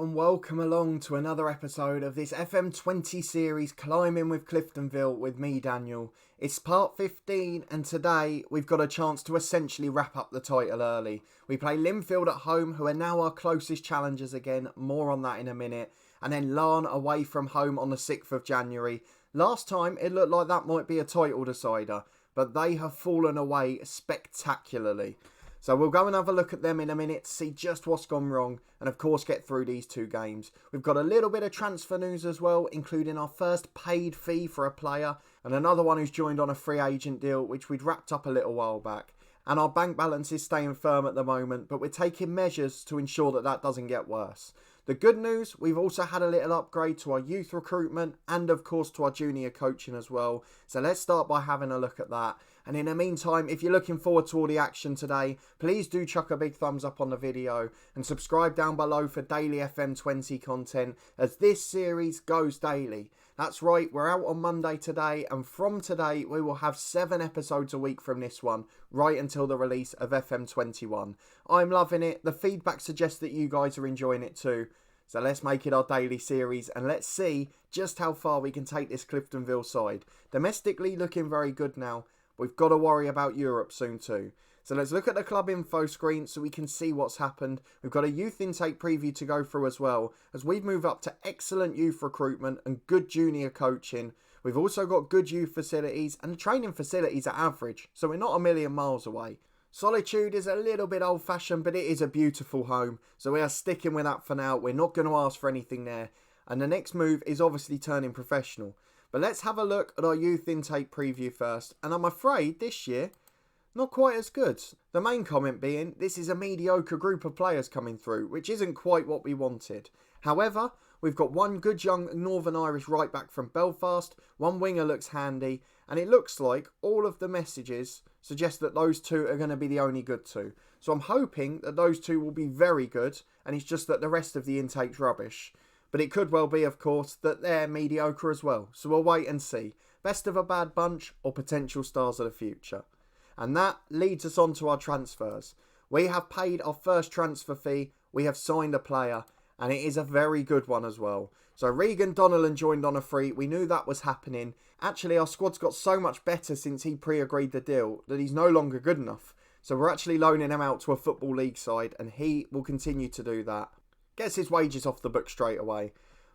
and welcome along to another episode of this FM20 series, Climbing with Cliftonville, with me, Daniel. It's part 15, and today we've got a chance to essentially wrap up the title early. We play Linfield at home, who are now our closest challengers again, more on that in a minute, and then Larne away from home on the 6th of January. Last time it looked like that might be a title decider, but they have fallen away spectacularly. So we'll go and have a look at them in a minute to see just what's gone wrong and of course get through these two games. We've got a little bit of transfer news as well, including our first paid fee for a player and another one who's joined on a free agent deal, which we'd wrapped up a little while back. And our bank balance is staying firm at the moment, but we're taking measures to ensure that that doesn't get worse. The good news, we've also had a little upgrade to our youth recruitment and of course to our junior coaching as well. So let's start by having a look at that. And in the meantime, if you're looking forward to all the action today, please do chuck a big thumbs up on the video and subscribe down below for daily FM20 content, as this series goes daily. That's right, we're out on Monday today, and from today we will have 7 episodes a week from this one, right until the release of FM21. I'm loving it, the feedback suggests that you guys are enjoying it too. So let's make it our daily series and let's see just how far we can take this Cliftonville side. Domestically looking very good now. We've got to worry about Europe soon too. So let's look at the club info screen so we can see what's happened. We've got a youth intake preview to go through as well, as we've moved up to excellent youth recruitment and good junior coaching. We've also got good youth facilities, and the training facilities are average, so we're not a million miles away. Solitude is a little bit old fashioned, but it is a beautiful home, so we are sticking with that for now. We're not going to ask for anything there. And the next move is obviously turning professional. But let's have a look at our youth intake preview first, and I'm afraid this year, not quite as good. The main comment being, this is a mediocre group of players coming through, which isn't quite what we wanted. However, we've got one good young Northern Irish right back from Belfast, one winger looks handy, and it looks like all of the messages suggest that those two are going to be the only good two. So I'm hoping that those two will be very good, and it's just that the rest of the intake's rubbish. But it could well be, of course, that they're mediocre as well. So we'll wait and see. Best of a bad bunch or potential stars of the future. And that leads us on to our transfers. We have paid our first transfer fee. We have signed a player. And it is a very good one as well. So Regan Donnellan joined on a free. We knew that was happening. Actually, our squad's got so much better since he pre-agreed the deal that he's no longer good enough. So we're actually loaning him out to a Football League side. And he will continue to do that. Gets his wages off the book straight away.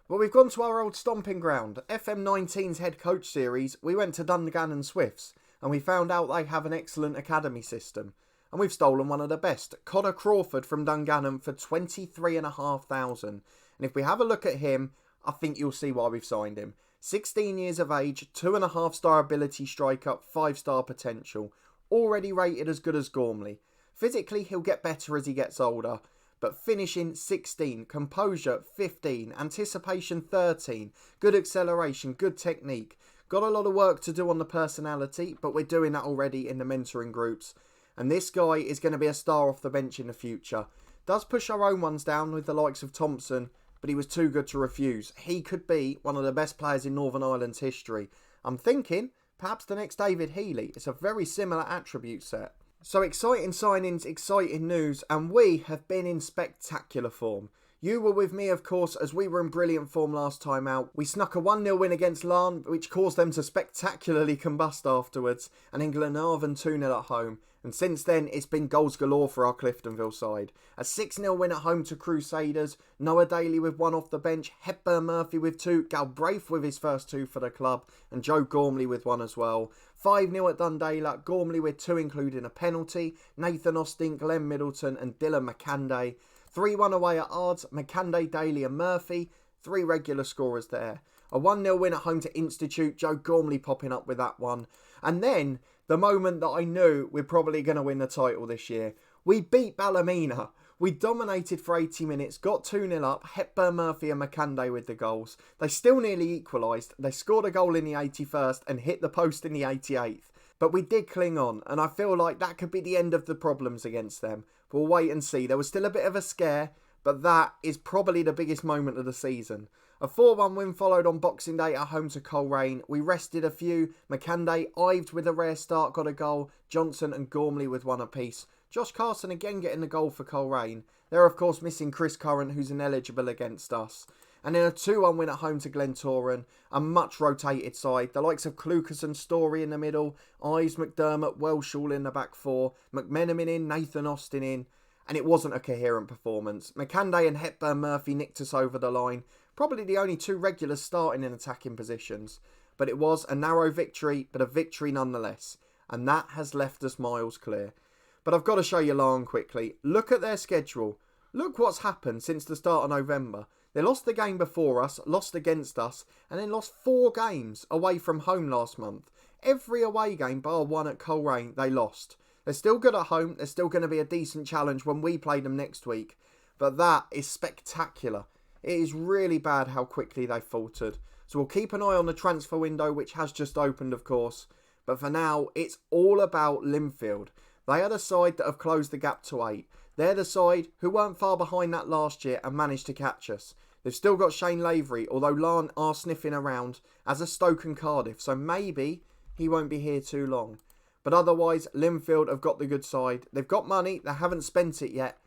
But we've gone to our old stomping ground. FM19's head coach series, we went to Dungannon Swifts, and we found out they have an excellent academy system. And we've stolen one of the best, Connor Crawford from Dungannon, for $23,500. And if we have a look at him, I think you'll see why we've signed him. 16 years of age, 2.5-star ability striker, 5-star potential. Already rated as good as Gormley. Physically, he'll get better as he gets older. But finishing 16, composure 15, anticipation 13, good acceleration, good technique. Got a lot of work to do on the personality, but we're doing that already in the mentoring groups. And this guy is going to be a star off the bench in the future. Does push our own ones down with the likes of Thompson, but he was too good to refuse. He could be one of the best players in Northern Ireland's history. I'm thinking perhaps the next David Healy. It's a very similar attribute set. So exciting signings, exciting news, and we have been in spectacular form. You were with me, of course, as we were in brilliant form last time out. We snuck a 1-0 win against Larne, which caused them to spectacularly combust afterwards, and in Glenarvan 2-0 at home. And since then, it's been goals galore for our Cliftonville side. A 6-0 win at home to Crusaders, Noah Daly with 1 off the bench, Hepburn Murphy with 2, Galbraith with his first 2 for the club, and Joe Gormley with 1 as well. 5-0 at Dundalk, Gormley with 2 including a penalty, Nathan Austin, Glenn Middleton and Dylan McCanday. 3-1 away at Ards, McCanday, Daly and Murphy, 3 regular scorers there. A 1-0 win at home to Institute, Joe Gormley popping up with that one. And then, the moment that I knew we're probably going to win the title this year. We beat Ballymena. We dominated for 80 minutes, got 2-0 up, Hepburn Murphy and McCanday with the goals. They still nearly equalised. They scored a goal in the 81st and hit the post in the 88th. But we did cling on, and I feel like that could be the end of the problems against them. But we'll wait and see. There was still a bit of a scare, but that is probably the biggest moment of the season. A 4-1 win followed on Boxing Day at home to Coleraine. We rested a few. McCanday, Ived with a rare start, got a goal. Johnson and Gormley with 1 apiece. Josh Carson again getting the goal for Coleraine. They're of course missing Chris Curran, who's ineligible against us. And in a 2-1 win at home to Glentoran, a much rotated side. The likes of Clucas and Story in the middle, Ives, McDermott, Welshall in the back four, McMenamin in, Nathan Austin in. And it wasn't a coherent performance. McCanday and Hepburn Murphy nicked us over the line. Probably the only two regulars starting in attacking positions. But it was a narrow victory, but a victory nonetheless. And that has left us miles clear. But I've got to show you Larne quickly. Look at their schedule. Look what's happened since the start of November. They lost the game before us, lost against us, and then lost 4 games away from home last month. Every away game bar one at Coleraine, they lost. They're still good at home. They're still going to be a decent challenge when we play them next week. But that is spectacular. It is really bad how quickly they faltered. So we'll keep an eye on the transfer window, which has just opened, of course. But for now, it's all about Linfield. They are the side that have closed the gap to 8. They're the side who weren't far behind that last year and managed to catch us. They've still got Shane Lavery, although Larne are sniffing around, as are Stoke and Cardiff. So maybe he won't be here too long. But otherwise, Linfield have got the good side. They've got money. They haven't spent it yet.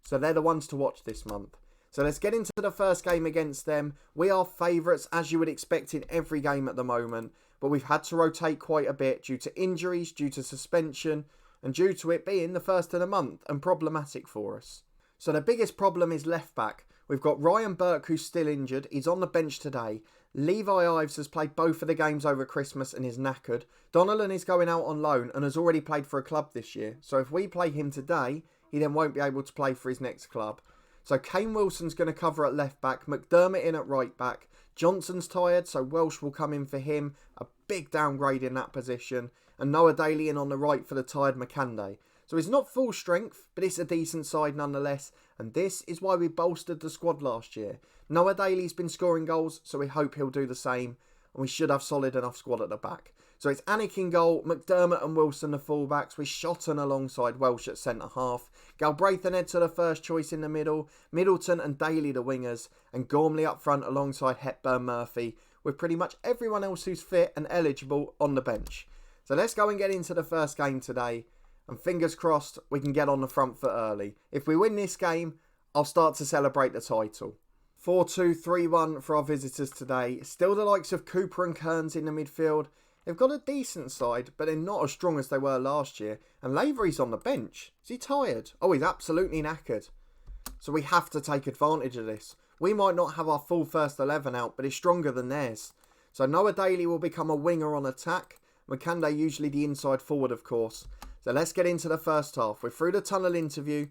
So they're the ones to watch this month. So let's get into the first game against them. We are favourites, as you would expect in every game at the moment. But we've had to rotate quite a bit due to injuries, due to suspension, and due to it being the first of the month and problematic for us. So the biggest problem is left back. We've got Ryan Burke, who's still injured. He's on the bench today. Levi Ives has played both of the games over Christmas and is knackered. Donnellan is going out on loan and has already played for a club this year. So if we play him today, he then won't be able to play for his next club. So Kane Wilson's going to cover at left back. McDermott in at right back. Johnson's tired, so Welsh will come in for him. A big downgrade in that position. And Noah Daly in on the right for the tired McCanday. So it's not full strength, but it's a decent side nonetheless. And this is why we bolstered the squad last year. Noah Daly's been scoring goals, so we hope he'll do the same. And we should have solid enough squad at the back. So it's Anik in goal, McDermott and Wilson the fullbacks, with Shotton alongside Welsh at centre half. Galbraith and Ed to the first choice in the middle, Middleton and Daly the wingers, and Gormley up front alongside Hepburn Murphy, with pretty much everyone else who's fit and eligible on the bench. So let's go and get into the first game today. And fingers crossed we can get on the front foot early. If we win this game, I'll start to celebrate the title. 4-2, 3-1 for our visitors today. Still the likes of Cooper and Kearns in the midfield. They've got a decent side, but they're not as strong as they were last year. And Lavery's on the bench. Is he tired? Oh, he's absolutely knackered. So we have to take advantage of this. We might not have our full first 11 out, but it's stronger than theirs. So Noah Daly will become a winger on attack. McCanday usually the inside forward, of course. So let's get into the first half. We're through the tunnel interview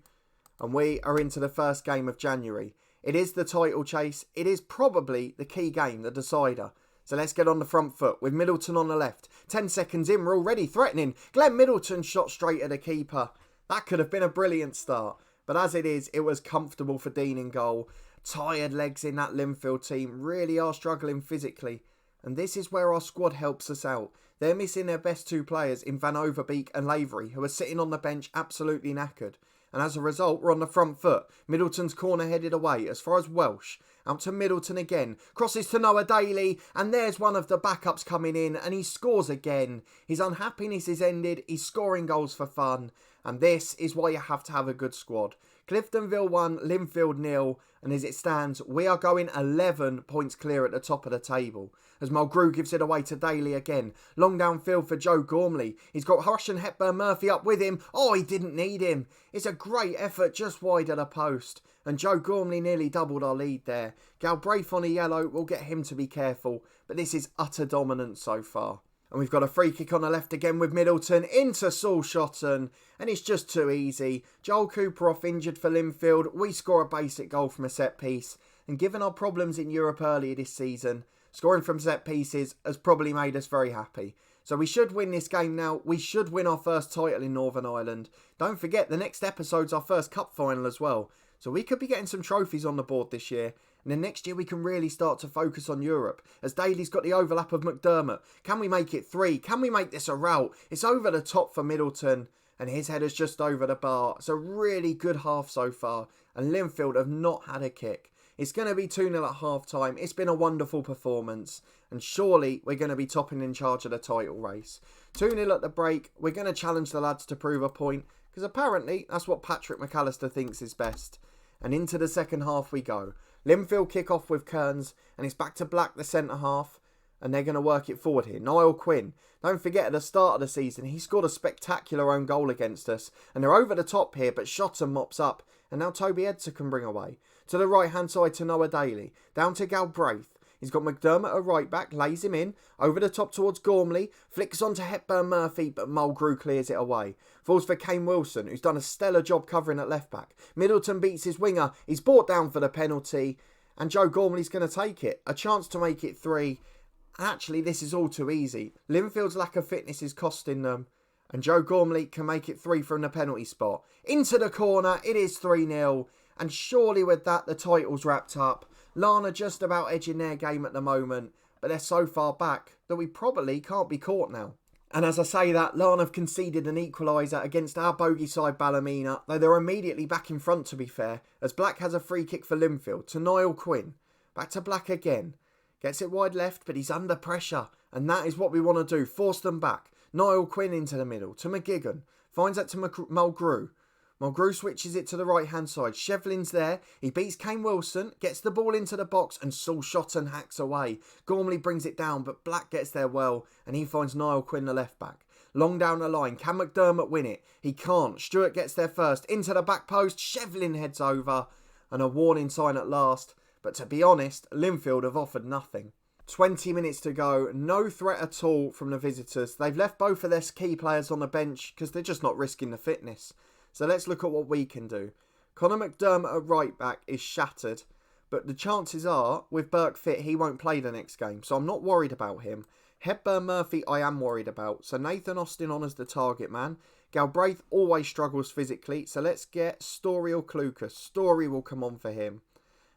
and we are into the first game of January. It is the title chase. It is probably the key game, the decider. So let's get on the front foot with Middleton on the left. 10 seconds in, we're already threatening. Glenn Middleton shot straight at the keeper. That could have been a brilliant start. But as it is, it was comfortable for Dean in goal. Tired legs in that Linfield team really are struggling physically. And this is where our squad helps us out. They're missing their best 2 players in Van Overbeek and Lavery, who are sitting on the bench absolutely knackered. And as a result, we're on the front foot. Middleton's corner headed away as far as Welsh. Out to Middleton again. Crosses to Noah Daly. And there's one of the backups coming in. And he scores again. His unhappiness is ended. He's scoring goals for fun. And this is why you have to have a good squad. Cliftonville 1, Linfield 0. And as it stands, we are going 11 points clear at the top of the table. As Mulgrew gives it away to Daly again. Long downfield for Joe Gormley. He's got Hush and Hepburn Murphy up with him. Oh, he didn't need him. It's a great effort just wide of the post. And Joe Gormley nearly doubled our lead there. Galbraith on a yellow will get him to be careful. But this is utter dominance so far. And we've got a free kick on the left again with Middleton into Saul Shotton. And it's just too easy. Joel Cooper off injured for Linfield. We score a basic goal from a set piece. And given our problems in Europe earlier this season, scoring from set pieces has probably made us very happy. So we should win this game now. We should win our first title in Northern Ireland. Don't forget, the next episode's our first cup final as well. So we could be getting some trophies on the board this year. And then next year we can really start to focus on Europe. As Daly's got the overlap of McDermott. Can we make it 3? Can we make this a rout? It's over the top for Middleton. And his header's just over the bar. It's a really good half so far. And Linfield have not had a kick. It's going to be 2-0 at half-time. It's been a wonderful performance. And surely we're going to be topping in charge of the title race. 2-0 at the break. We're going to challenge the lads to prove a point. because apparently that's what Patrick McAllister thinks is best. And into the second half we go. Linfield kick off with Kearns, and it's back to Black, the centre half, and they're going to work it forward here. Niall Quinn, don't forget at the start of the season, he scored a spectacular own goal against us, and they're over the top here, but Shotton mops up, and now Toby Edser can bring away. To the right hand side to Noah Daly, down to Galbraith. He's got McDermott at right back, lays him in, over the top towards Gormley, flicks onto Hepburn Murphy, but Mulgrew clears it away. Falls for Kane Wilson, who's done a stellar job covering at left back. Middleton beats his winger, he's brought down for the penalty, and Joe Gormley's going to take it. A chance to make it 3. Actually, this is all too easy. Linfield's lack of fitness is costing them, and Joe Gormley can make it 3 from the penalty spot. Into the corner, it is 3-0, and surely with that, the title's wrapped up. Larne are just about edging their game at the moment, but they're so far back that we probably can't be caught now. And as I say that, Larne have conceded an equaliser against our bogey side Ballymena, though they're immediately back in front to be fair, as Black has a free kick for Linfield to Niall Quinn. Back to Black again. Gets it wide left, but he's under pressure, and that is what we want to do, force them back. Niall Quinn into the middle, to McGigan. Finds that to Mulgrew. Mulgrew switches it to the right-hand side. Shevlin's there. He beats Kane Wilson, gets the ball into the box, and Saul Shotton hacks away. Gormley brings it down, but Black gets there well, and he finds Niall Quinn, the left-back. Long down the line. Can McDermott win it? He can't. Stewart gets there first. Into the back post. Shevlin heads over. And a warning sign at last. But to be honest, Linfield have offered nothing. 20 minutes to go. No threat at all from the visitors. They've left both of their key players on the bench because they're just not risking the fitness. So let's look at what we can do. Connor McDermott at right back is shattered, but the chances are, with Burke fit, he won't play the next game, so I'm not worried about him. Hepburn Murphy I am worried about, so Nathan Austin on as the target man. Galbraith always struggles physically, so let's get Story or Clucas. Story will come on for him.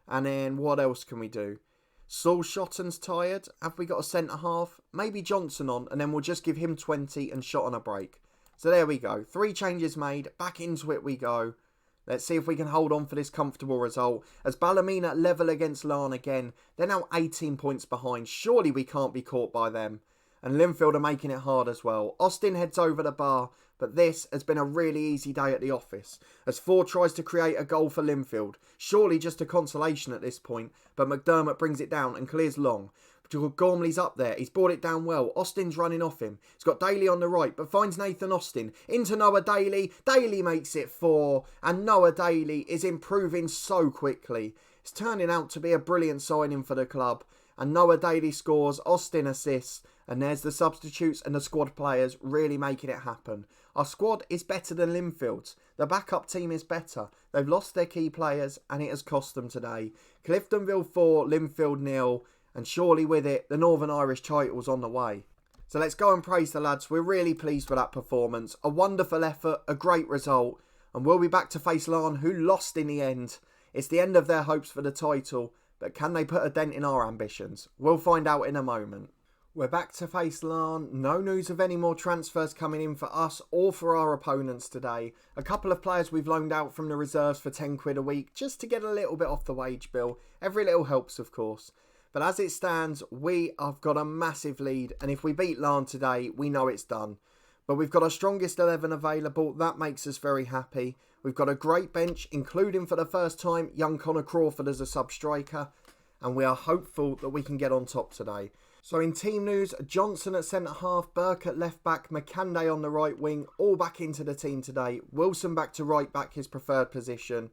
And then what else can we do? Saul Shotton's tired. Have we got a centre half? Maybe Johnson on, and then we'll just give him 20 and Shot on a break. So there we go. 3 changes made. Back into it we go. Let's see if we can hold on for this comfortable result. As Ballymena level against Larne again. They're now 18 points behind. Surely we can't be caught by them. And Linfield are making it hard as well. Austin heads over the bar. But this has been a really easy day at the office. As Ford tries to create a goal for Linfield. Surely just a consolation at this point. But McDermott brings it down and clears long. Gormley's up there. He's brought it down well. Austin's running off him. He's got Daly on the right, but finds Nathan Austin. Into Noah Daly. Daly makes it 4. And Noah Daly is improving so quickly. It's turning out to be a brilliant signing for the club. And Noah Daly scores. Austin assists. And there's the substitutes and the squad players really making it happen. Our squad is better than Linfield's. The backup team is better. They've lost their key players and it has cost them today. Cliftonville 4, Linfield 0. And surely with it, the Northern Irish title's on the way. So let's go and praise the lads. We're really pleased with that performance. A wonderful effort, a great result. And we'll be back to face Larne, who lost in the end. It's the end of their hopes for the title. But can they put a dent in our ambitions? We'll find out in a moment. We're back to face Larne. No news of any more transfers coming in for us or for our opponents today. A couple of players we've loaned out from the reserves for 10 quid a week just to get a little bit off the wage bill. Every little helps, of course. But as it stands, we have got a massive lead. And if we beat Larne today, we know it's done. But we've got our strongest 11 available. That makes us very happy. We've got a great bench, including for the first time, young Connor Crawford as a sub-striker. And we are hopeful that we can get on top today. So in team news, Johnson at centre-half, Burke at left-back, McCanday on the right wing, all back into the team today. Wilson back to right-back, his preferred position.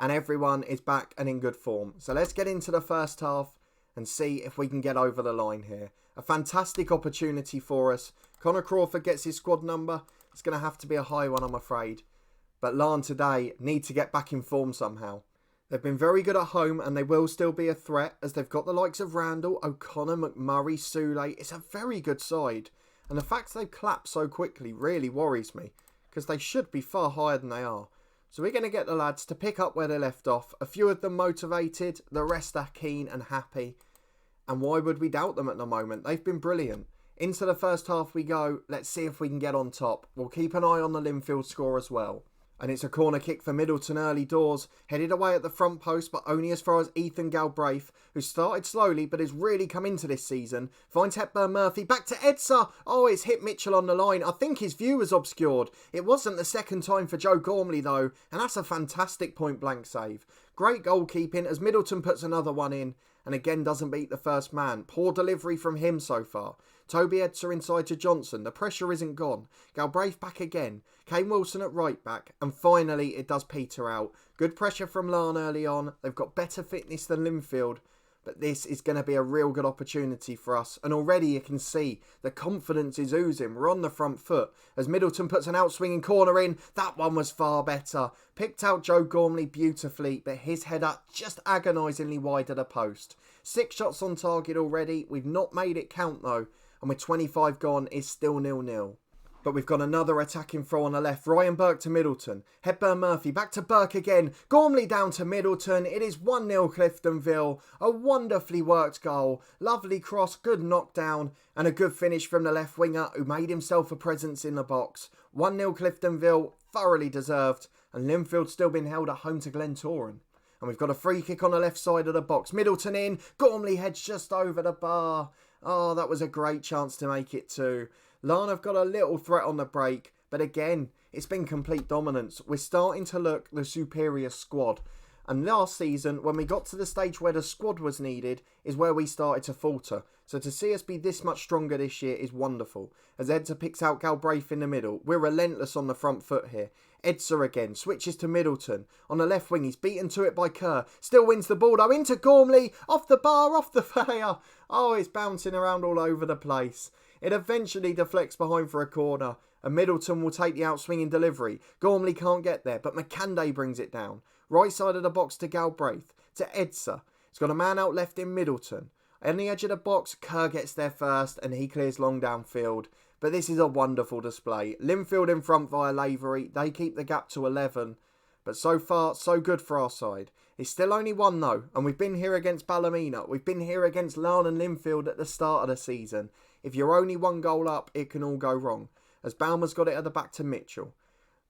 And everyone is back and in good form. So let's get into the first half and see if we can get over the line here. A fantastic opportunity for us. Connor Crawford gets his squad number. It's going to have to be a high one, I'm afraid. But Larne today need to get back in form somehow. They've been very good at home and they will still be a threat as they've got the likes of Randall, O'Connor, McMurray, Souley. It's a very good side. And the fact they've clapped so quickly really worries me because they should be far higher than they are. So we're going to get the lads to pick up where they left off. A few of them motivated, the rest are keen and happy. And why would we doubt them at the moment? They've been brilliant. Into the first half we go. Let's see if we can get on top. We'll keep an eye on the Linfield score as well. And it's a corner kick for Middleton early doors, headed away at the front post but only as far as Ethan Galbraith, who started slowly but has really come into this season, finds Hepburn Murphy, back to Edsa. Oh, it's hit Mitchell on the line. I think his view was obscured. It wasn't the second time for Joe Gormley though, and that's a fantastic point blank save. Great goalkeeping as Middleton puts another one in, and again doesn't beat the first man. Poor delivery from him so far. Toby Edser inside to Johnson. The pressure isn't gone. Galbraith back again. Kane Wilson at right back. And finally, it does peter out. Good pressure from Larne early on. They've got better fitness than Linfield. But this is going to be a real good opportunity for us. And already you can see the confidence is oozing. We're on the front foot. As Middleton puts an outswinging corner in. That one was far better. Picked out Joe Gormley beautifully. But his header just agonisingly wide of the post. 6 shots on target already. We've not made it count though. And with 25 gone, it's still 0-0. But we've got another attacking throw on the left. Ryan Burke to Middleton. Hepburn Murphy back to Burke again. Gormley down to Middleton. It is 1-0 Cliftonville. A wonderfully worked goal. Lovely cross, good knockdown. And a good finish from the left winger who made himself a presence in the box. 1-0 Cliftonville. Thoroughly deserved. And Linfield still been held at home to Glentoran. And we've got a free kick on the left side of the box. Middleton in. Gormley heads just over the bar. Oh, that was a great chance to make it too. Larne have got a little threat on the break, but again, it's been complete dominance. We're starting to look the superior squad. And last season, when we got to the stage where the squad was needed, is where we started to falter. So to see us be this much stronger this year is wonderful. As Edser picks out Galbraith in the middle, we're relentless on the front foot here. Edser again, switches to Middleton. On the left wing, he's beaten to it by Kerr. Still wins the ball though, into Gormley. Off the bar, off the player. Oh, it's bouncing around all over the place. It eventually deflects behind for a corner. And Middleton will take the outswinging delivery. Gormley can't get there, but McCanday brings it down. Right side of the box to Galbraith. To Edser. He's got a man out left in Middleton. On the edge of the box, Kerr gets there first and he clears long downfield. But this is a wonderful display. Linfield in front via Lavery. They keep the gap to 11. But so far, so good for our side. It's still only 1 though. And we've been here against Ballymena. We've been here against Larne and Linfield at the start of the season. If you're only 1 goal up, it can all go wrong. As Baumer's got it at the back to Mitchell.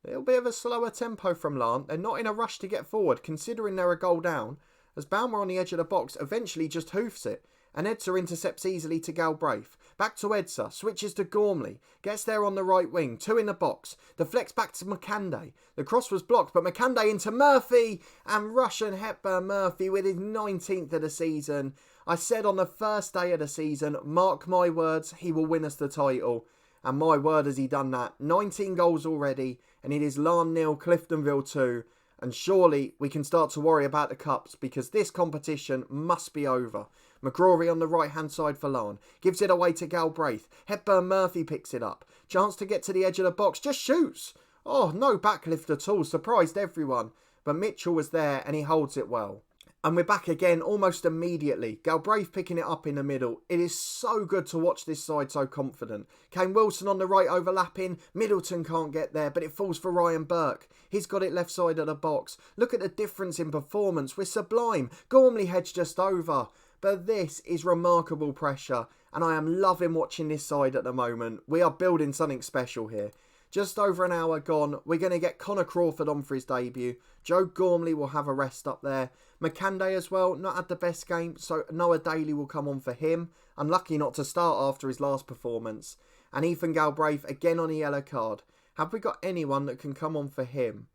A little bit of a slower tempo from Larne. They're not in a rush to get forward, considering they're a goal down. As Baumer on the edge of the box eventually just hoofs it. And Edser intercepts easily to Galbraith. Back to Edser, switches to Gormley. Gets there on the right wing, 2 in the box. Deflects back to McCanday. The cross was blocked, but McCanday into Murphy. And Russian Hepburn Murphy with his 19th of the season. I said on the first day of the season, mark my words, he will win us the title. And my word has he done that. 19 goals already. And it is Larne 0, Cliftonville 2. And surely we can start to worry about the cups because this competition must be over. McCrory on the right hand side for Larne. Gives it away to Galbraith. Hepburn Murphy picks it up. Chance to get to the edge of the box. Just shoots. Oh, no backlift at all. Surprised everyone. But Mitchell was there and he holds it well. And we're back again almost immediately. Galbraith picking it up in the middle. It is so good to watch this side so confident. Kane Wilson on the right overlapping. Middleton can't get there, but it falls for Ryan Burke. He's got it left side of the box. Look at the difference in performance. We're sublime. Gormley heads just over. But this is remarkable pressure. And I am loving watching this side at the moment. We are building something special here. Just over an hour gone. We're going to get Connor Crawford on for his debut. Joe Gormley will have a rest up there. McCanday as well, not had the best game, so Noah Daly will come on for him. Unlucky not to start after his last performance. And Ethan Galbraith again on a yellow card. Have we got anyone that can come on for him?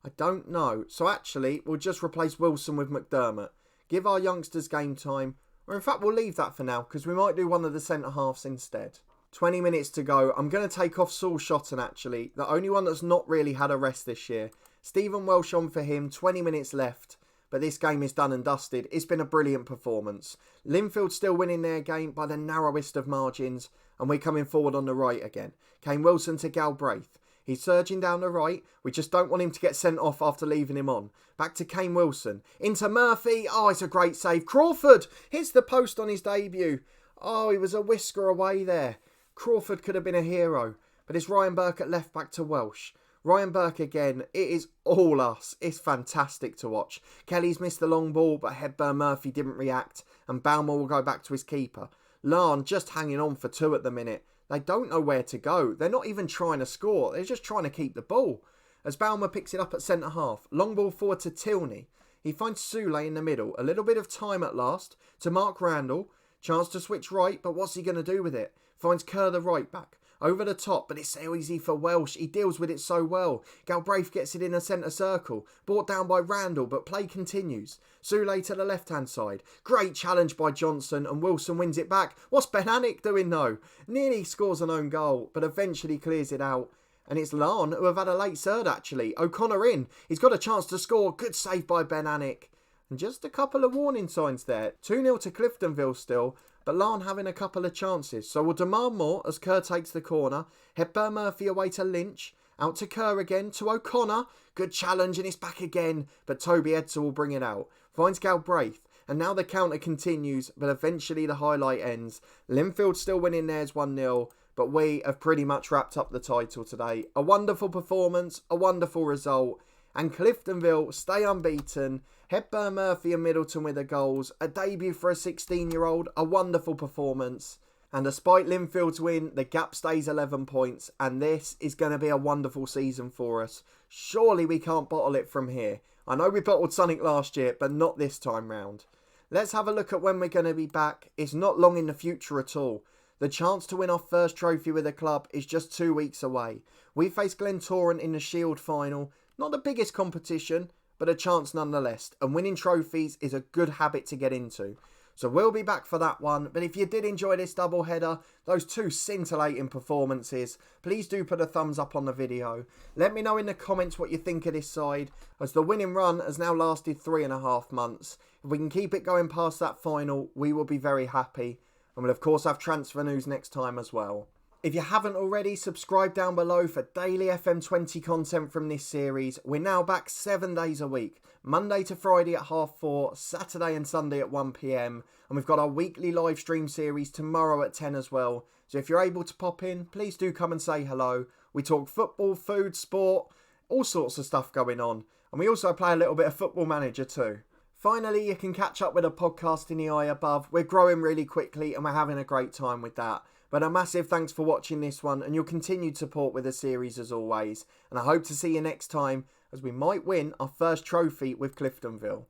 I don't know. So actually, we'll just replace Wilson with McDermott. Give our youngsters game time. Or in fact, we'll leave that for now, because we might do one of the centre-halves instead. 20 minutes to go. I'm going to take off Saul Shotton actually. The only one that's not really had a rest this year. Stephen Welsh on for him. 20 minutes left. But this game is done and dusted. It's been a brilliant performance. Linfield still winning their game by the narrowest of margins. And we're coming forward on the right again. Kane Wilson to Galbraith. He's surging down the right. We just don't want him to get sent off after leaving him on. Back to Kane Wilson. Into Murphy. Oh, it's a great save. Crawford hits the post on his debut. Oh, he was a whisker away there. Crawford could have been a hero. But it's Ryan Burke at left back to Welsh. Ryan Burke again, it is all us. It's fantastic to watch. Kelly's missed the long ball, but Hepburn Murphy didn't react, and Baumer will go back to his keeper. Larne just hanging on for 2 at the minute. They don't know where to go. They're not even trying to score. They're just trying to keep the ball. as Balmer picks it up at centre half. Long ball forward to Tilney. He finds Soulé in the middle. A little bit of time at last to Mark Randall. Chance to switch right, but what's he going to do with it? Finds Kerr the right back. Over the top, but it's so easy for Welsh. He deals with it so well. Galbraith gets it in a centre circle. Brought down by Randall, but play continues. Soulé to the left-hand side. Great challenge by Johnson, and Wilson wins it back. What's Ben Anick doing though? Nearly scores an own goal, but eventually clears it out. And it's Larne who have had a late third actually. O'Connor in. He's got a chance to score. Good save by Ben Anick. And just a couple of warning signs there. 2-0 to Cliftonville still, but Larne having a couple of chances. So we'll demand more as Kerr takes the corner. Hepburn Murphy away to Lynch. Out to Kerr again, to O'Connor. Good challenge and it's back again. But Toby Edser will bring it out. Finds Galbraith. And now the counter continues, but eventually the highlight ends. Linfield still winning theirs 1-0. But we have pretty much wrapped up the title today. A wonderful performance, a wonderful result. And Cliftonville stay unbeaten. Hepburn Murphy and Middleton with the goals. A debut for a 16-year-old. A wonderful performance. And despite Linfield's win, the gap stays 11 points. And this is going to be a wonderful season for us. Surely we can't bottle it from here. I know we bottled something last year, but not this time round. Let's have a look at when we're going to be back. It's not long in the future at all. The chance to win our first trophy with the club is just 2 weeks away. We face Glentoran in the Shield final. Not the biggest competition, but a chance nonetheless. And winning trophies is a good habit to get into. So we'll be back for that one. But if you did enjoy this double header, those two scintillating performances, please do put a thumbs up on the video. Let me know in the comments what you think of this side, as the winning run has now lasted 3.5 months. If we can keep it going past that final, we will be very happy. And we'll of course have transfer news next time as well. If you haven't already, subscribe down below for daily FM20 content from this series. We're now back 7 days a week. Monday to Friday at 4:30, Saturday and Sunday at 1 PM. And we've got our weekly live stream series tomorrow at 10 as well. So if you're able to pop in, please do come and say hello. We talk football, food, sport, all sorts of stuff going on. And we also play a little bit of Football Manager too. Finally, you can catch up with a podcast in the eye above. We're growing really quickly and we're having a great time with that. But a massive thanks for watching this one and your continued support with the series as always. And I hope to see you next time as we might win our first trophy with Cliftonville.